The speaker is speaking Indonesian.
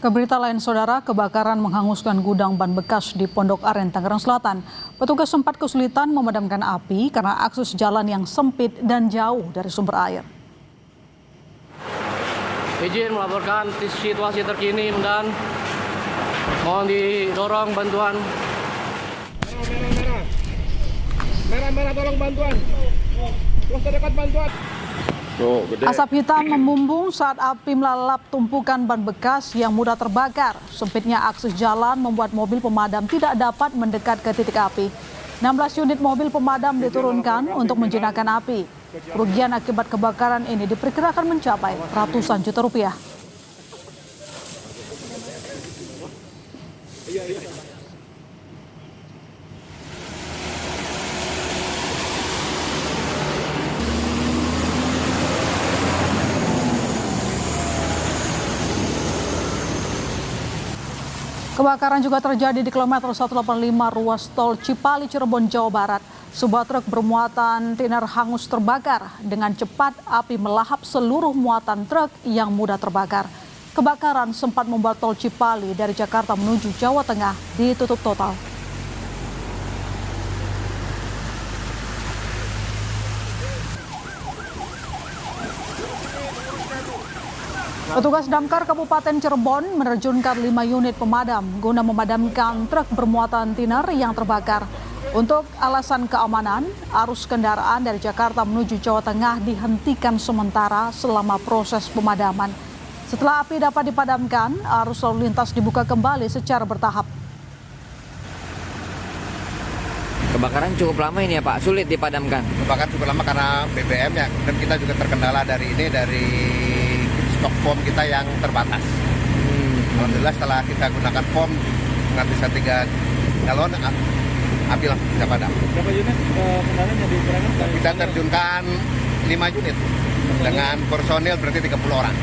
Ke berita lain, saudara, kebakaran menghanguskan gudang ban bekas di Pondok Aren, Tangerang Selatan. Petugas sempat kesulitan memadamkan api karena akses jalan yang sempit dan jauh dari sumber air. Izin melaporkan situasi terkini dan mohon didorong bantuan. Merah, tolong bantuan. Terus terdekat bantuan. Asap hitam membumbung saat api melalap tumpukan ban bekas yang mudah terbakar. Sempitnya akses jalan membuat mobil pemadam tidak dapat mendekat ke titik api. 16 unit mobil pemadam diturunkan untuk menjinakkan api. Kerugian akibat kebakaran ini diperkirakan mencapai ratusan juta rupiah. Kebakaran juga terjadi di kilometer 185 ruas tol Cipali, Cirebon, Jawa Barat. Sebuah truk bermuatan tiner hangus terbakar. Dengan cepat api melahap seluruh muatan truk yang mudah terbakar. Kebakaran sempat membuat tol Cipali dari Jakarta menuju Jawa Tengah ditutup total. Petugas damkar Kabupaten Cirebon menerjunkan 5 unit pemadam guna memadamkan truk bermuatan tiner yang terbakar. Untuk alasan keamanan, arus kendaraan dari Jakarta menuju Jawa Tengah dihentikan sementara selama proses pemadaman. Setelah api dapat dipadamkan, arus lalu lintas dibuka kembali secara bertahap. Kebakaran cukup lama ini ya Pak, sulit dipadamkan. Kebakaran cukup lama karena BBM ya, dan kita juga terkendala dari stok foam kita yang terbatas. Alhamdulillah setelah kita gunakan foam menghabiskan 3 galon, api langsung bisa padam. Berapa unit kendaraan yang dikerahkan? Kita terjunkan 5 unit dengan personil berarti 30 orang.